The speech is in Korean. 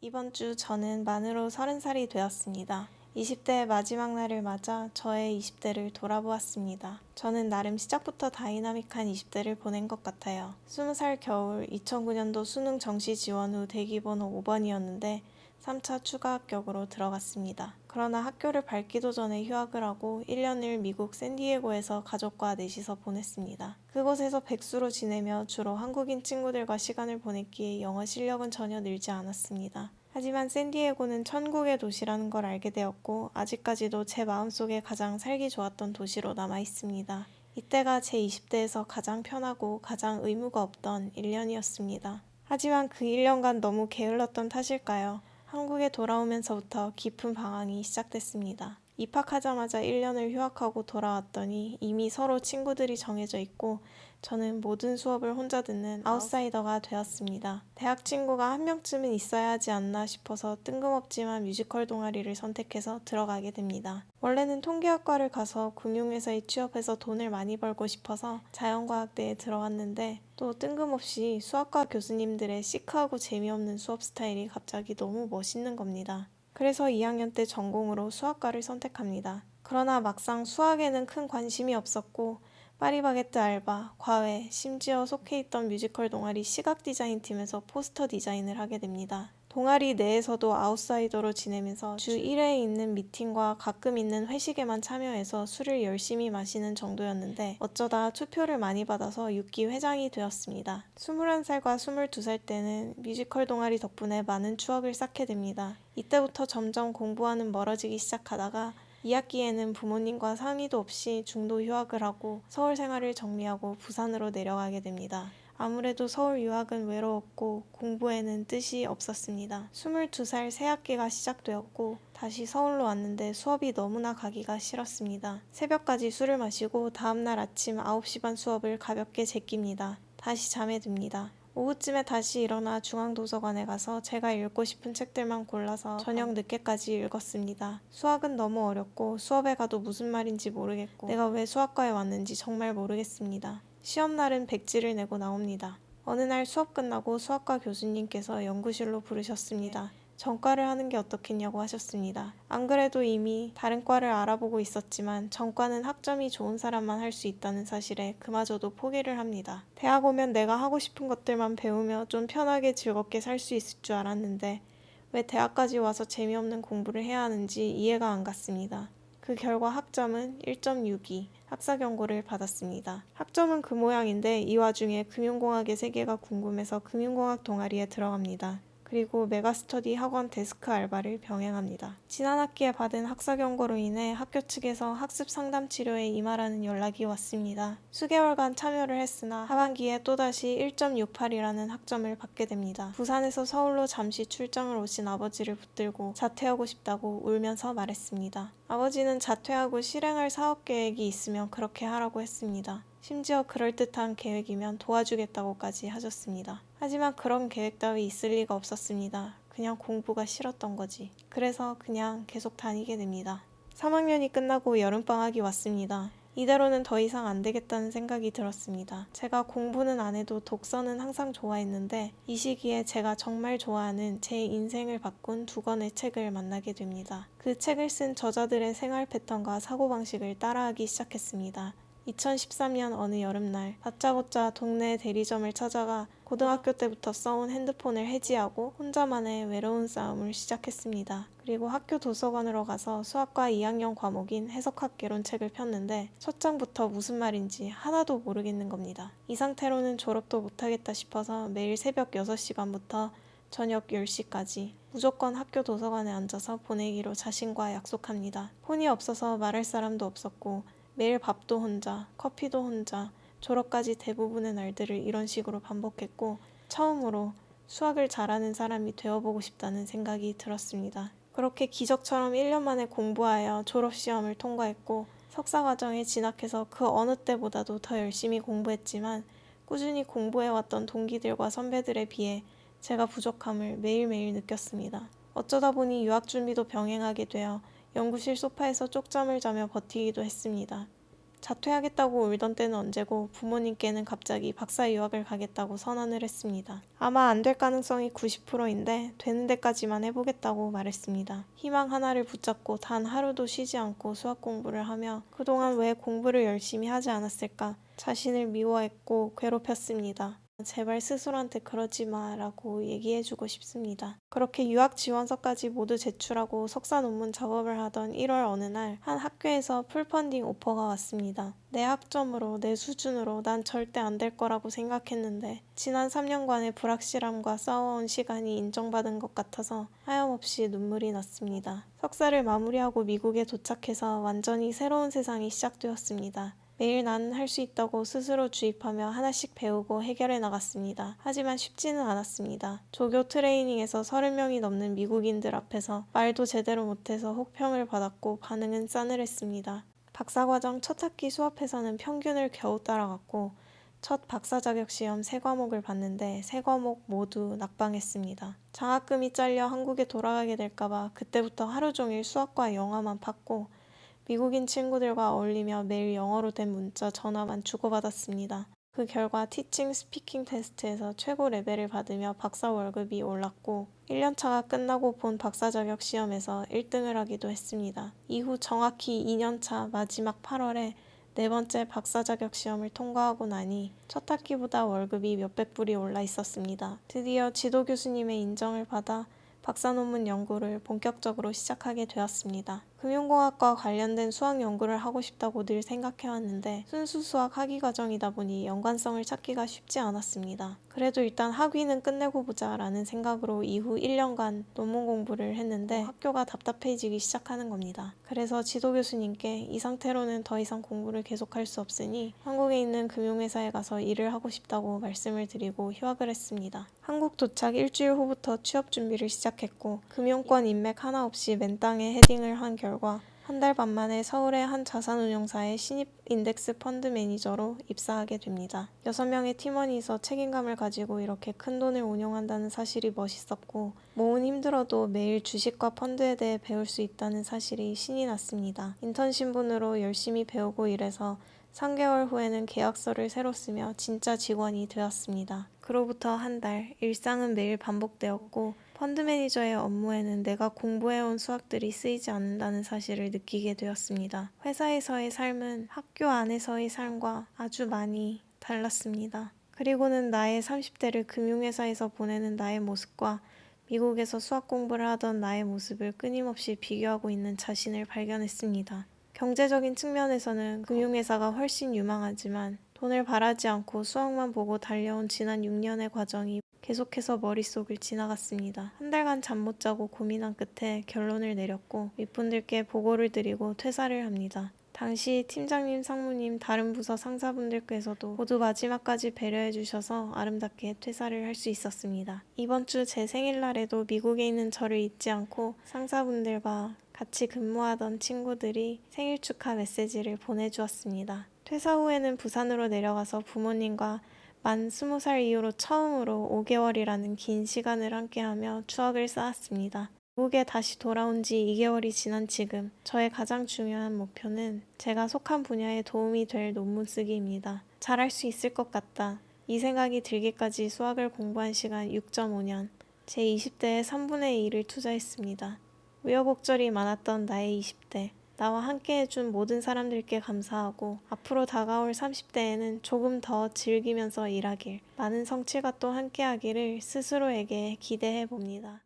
이번 주 저는 만으로 30살이 되었습니다. 20대의 마지막 날을 맞아 저의 20대를 돌아보았습니다. 저는 나름 시작부터 다이나믹한 20대를 보낸 것 같아요. 20살 겨울 2009년도 수능 정시 지원 후 대기번호 5번이었는데 3차 추가 합격으로 들어갔습니다. 그러나 학교를 밟기도 전에 휴학을 하고 1년을 미국 샌디에고에서 가족과 넷이서 보냈습니다. 그곳에서 백수로 지내며 주로 한국인 친구들과 시간을 보냈기에 영어 실력은 전혀 늘지 않았습니다. 하지만 샌디에고는 천국의 도시라는 걸 알게 되었고 아직까지도 제 마음속에 가장 살기 좋았던 도시로 남아 있습니다. 이때가 제 20대에서 가장 편하고 가장 의무가 없던 1년이었습니다. 하지만 그 1년간 너무 게을렀던 탓일까요? 한국에 돌아오면서부터 깊은 방황이 시작됐습니다. 입학하자마자 1년을 휴학하고 돌아왔더니 이미 서로 친구들이 정해져 있고 저는 모든 수업을 혼자 듣는 아웃사이더가 되었습니다. 대학 친구가 한 명쯤은 있어야 하지 않나 싶어서 뜬금없지만 뮤지컬 동아리를 선택해서 들어가게 됩니다. 원래는 통계학과를 가서 금융회사에 취업해서 돈을 많이 벌고 싶어서 자연과학대에 들어갔는데 또 뜬금없이 수학과 교수님들의 시크하고 재미없는 수업 스타일이 갑자기 너무 멋있는 겁니다. 그래서 2학년 때 전공으로 수학과를 선택합니다. 그러나 막상 수학에는 큰 관심이 없었고 파리바게뜨 알바, 과외, 심지어 속해 있던 뮤지컬 동아리 시각 디자인 팀에서 포스터 디자인을 하게 됩니다. 동아리 내에서도 아웃사이더로 지내면서 주 1회에 있는 미팅과 가끔 있는 회식에만 참여해서 술을 열심히 마시는 정도였는데 어쩌다 투표를 많이 받아서 6기 회장이 되었습니다. 21살과 22살 때는 뮤지컬 동아리 덕분에 많은 추억을 쌓게 됩니다. 이때부터 점점 공부와는 멀어지기 시작하다가 2학기에는 부모님과 상의도 없이 중도 휴학을 하고 서울 생활을 정리하고 부산으로 내려가게 됩니다. 아무래도 서울 유학은 외로웠고 공부에는 뜻이 없었습니다. 22살 새학기가 시작되었고 다시 서울로 왔는데 수업이 너무나 가기가 싫었습니다. 새벽까지 술을 마시고 다음날 아침 9시 반 수업을 가볍게 제낍니다. 다시 잠에 듭니다. 오후쯤에 다시 일어나 중앙도서관에 가서 제가 읽고 싶은 책들만 골라서 저녁 늦게까지 읽었습니다. 수학은 너무 어렵고 수업에 가도 무슨 말인지 모르겠고 내가 왜 수학과에 왔는지 정말 모르겠습니다. 시험날은 백지를 내고 나옵니다. 어느 날 수업 끝나고 수학과 교수님께서 연구실로 부르셨습니다. 전과를 하는 게 어떻겠냐고 하셨습니다. 안 그래도 이미 다른 과를 알아보고 있었지만 전과는 학점이 좋은 사람만 할 수 있다는 사실에 그마저도 포기를 합니다. 대학 오면 내가 하고 싶은 것들만 배우며 좀 편하게 즐겁게 살 수 있을 줄 알았는데 왜 대학까지 와서 재미없는 공부를 해야 하는지 이해가 안 갔습니다. 그 결과 학점은 1.62, 학사 경고를 받았습니다. 학점은 그 모양인데 이 와중에 금융공학의 세계가 궁금해서 금융공학 동아리에 들어갑니다. 그리고 메가스터디 학원 데스크 알바를 병행합니다. 지난 학기에 받은 학사 경고로 인해 학교 측에서 학습 상담 치료에 임하라는 연락이 왔습니다. 수개월간 참여를 했으나 하반기에 또다시 1.68이라는 학점을 받게 됩니다. 부산에서 서울로 잠시 출장을 오신 아버지를 붙들고 자퇴하고 싶다고 울면서 말했습니다. 아버지는 자퇴하고 실행할 사업 계획이 있으면 그렇게 하라고 했습니다. 심지어 그럴듯한 계획이면 도와주겠다고까지 하셨습니다. 하지만 그런 계획 따위 있을 리가 없었습니다. 그냥 공부가 싫었던 거지. 그래서 그냥 계속 다니게 됩니다. 3학년이 끝나고 여름방학이 왔습니다. 이대로는 더 이상 안 되겠다는 생각이 들었습니다. 제가 공부는 안 해도 독서는 항상 좋아했는데 이 시기에 제가 정말 좋아하는 제 인생을 바꾼 두 권의 책을 만나게 됩니다. 그 책을 쓴 저자들의 생활 패턴과 사고방식을 따라하기 시작했습니다. 2013년 어느 여름날 다짜고짜 동네 대리점을 찾아가 고등학교 때부터 써온 핸드폰을 해지하고 혼자만의 외로운 싸움을 시작했습니다. 그리고 학교 도서관으로 가서 수학과 2학년 과목인 해석학개론 책을 폈는데 첫 장부터 무슨 말인지 하나도 모르겠는 겁니다. 이 상태로는 졸업도 못하겠다 싶어서 매일 새벽 6시 반부터 저녁 10시까지 무조건 학교 도서관에 앉아서 보내기로 자신과 약속합니다. 폰이 없어서 말할 사람도 없었고 매일 밥도 혼자, 커피도 혼자, 졸업까지 대부분의 날들을 이런 식으로 반복했고 처음으로 수학을 잘하는 사람이 되어보고 싶다는 생각이 들었습니다. 그렇게 기적처럼 1년 만에 공부하여 졸업시험을 통과했고 석사과정에 진학해서 그 어느 때보다도 더 열심히 공부했지만 꾸준히 공부해왔던 동기들과 선배들에 비해 제가 부족함을 매일매일 느꼈습니다. 어쩌다 보니 유학 준비도 병행하게 되어 연구실 소파에서 쪽잠을 자며 버티기도 했습니다. 자퇴하겠다고 울던 때는 언제고 부모님께는 갑자기 박사 유학을 가겠다고 선언을 했습니다. 아마 안 될 가능성이 90%인데 되는 데까지만 해보겠다고 말했습니다. 희망 하나를 붙잡고 단 하루도 쉬지 않고 수학 공부를 하며 그동안 왜 공부를 열심히 하지 않았을까 자신을 미워했고 괴롭혔습니다. 제발 스스로한테 그러지 마 라고 얘기해주고 싶습니다. 그렇게 유학 지원서까지 모두 제출하고 석사 논문 작업을 하던 1월 어느 날 한 학교에서 풀펀딩 오퍼가 왔습니다. 내 학점으로 내 수준으로 난 절대 안 될 거라고 생각했는데 지난 3년간의 불확실함과 싸워온 시간이 인정받은 것 같아서 하염없이 눈물이 났습니다. 석사를 마무리하고 미국에 도착해서 완전히 새로운 세상이 시작되었습니다. 매일 나는 할 수 있다고 스스로 주입하며 하나씩 배우고 해결해 나갔습니다. 하지만 쉽지는 않았습니다. 조교 트레이닝에서 30명이 넘는 미국인들 앞에서 말도 제대로 못해서 혹평을 받았고 반응은 싸늘했습니다. 박사과정 첫 학기 수업에서는 평균을 겨우 따라갔고 첫 박사 자격 시험 3과목을 봤는데 3과목 모두 낙방했습니다. 장학금이 잘려 한국에 돌아가게 될까봐 그때부터 하루 종일 수학과 영어만 팠고 미국인 친구들과 어울리며 매일 영어로 된 문자, 전화만 주고받았습니다. 그 결과 티칭 스피킹 테스트에서 최고 레벨을 받으며 박사 월급이 올랐고 1년차가 끝나고 본 박사 자격 시험에서 1등을 하기도 했습니다. 이후 정확히 2년차 마지막 8월에 4번째 박사 자격 시험을 통과하고 나니 첫 학기보다 월급이 몇백 불이 올라 있었습니다. 드디어 지도 교수님의 인정을 받아 박사 논문 연구를 본격적으로 시작하게 되었습니다. 금융공학과 관련된 수학 연구를 하고 싶다고 늘 생각해왔는데 순수 수학 학위 과정이다 보니 연관성을 찾기가 쉽지 않았습니다. 그래도 일단 학위는 끝내고 보자 라는 생각으로 이후 1년간 논문 공부를 했는데 학교가 답답해지기 시작하는 겁니다. 그래서 지도 교수님께 이 상태로는 더 이상 공부를 계속할 수 없으니 한국에 있는 금융회사에 가서 일을 하고 싶다고 말씀을 드리고 휴학을 했습니다. 한국 도착 일주일 후부터 취업 준비를 시작했고 금융권 인맥 하나 없이 맨땅에 헤딩을 한 결과 한 달 반 만에 서울의 한 자산운용사의 신입 인덱스 펀드 매니저로 입사하게 됩니다. 6명의 팀원이서 책임감을 가지고 이렇게 큰 돈을 운용한다는 사실이 멋있었고 모은 힘들어도 매일 주식과 펀드에 대해 배울 수 있다는 사실이 신이 났습니다. 인턴 신분으로 열심히 배우고 일해서 3개월 후에는 계약서를 새로 쓰며 진짜 직원이 되었습니다. 그로부터 한 달, 일상은 매일 반복되었고 펀드 매니저의 업무에는 내가 공부해온 수학들이 쓰이지 않는다는 사실을 느끼게 되었습니다. 회사에서의 삶은 학교 안에서의 삶과 아주 많이 달랐습니다. 그리고는 나의 30대를 금융회사에서 보내는 나의 모습과 미국에서 수학 공부를 하던 나의 모습을 끊임없이 비교하고 있는 자신을 발견했습니다. 경제적인 측면에서는 금융회사가 훨씬 유망하지만 돈을 바라지 않고 수학만 보고 달려온 지난 6년의 과정이 계속해서 머릿속을 지나갔습니다. 한 달간 잠 못 자고 고민한 끝에 결론을 내렸고 윗분들께 보고를 드리고 퇴사를 합니다. 당시 팀장님, 상무님, 다른 부서 상사분들께서도 모두 마지막까지 배려해 주셔서 아름답게 퇴사를 할 수 있었습니다. 이번 주 제 생일날에도 미국에 있는 저를 잊지 않고 상사분들과 같이 근무하던 친구들이 생일 축하 메시지를 보내주었습니다. 퇴사 후에는 부산으로 내려가서 부모님과 만 20살 이후로 처음으로 5개월이라는 긴 시간을 함께하며 추억을 쌓았습니다. 미국에 다시 돌아온 지 2개월이 지난 지금 저의 가장 중요한 목표는 제가 속한 분야에 도움이 될 논문 쓰기입니다. 잘할 수 있을 것 같다. 이 생각이 들기까지 수학을 공부한 시간 6.5년, 제 20대의 3분의 1을 투자했습니다. 우여곡절이 많았던 나의 20대, 나와 함께 해준 모든 사람들께 감사하고 앞으로 다가올 30대에는 조금 더 즐기면서 일하길, 많은 성취가 또 함께하기를 스스로에게 기대해 봅니다.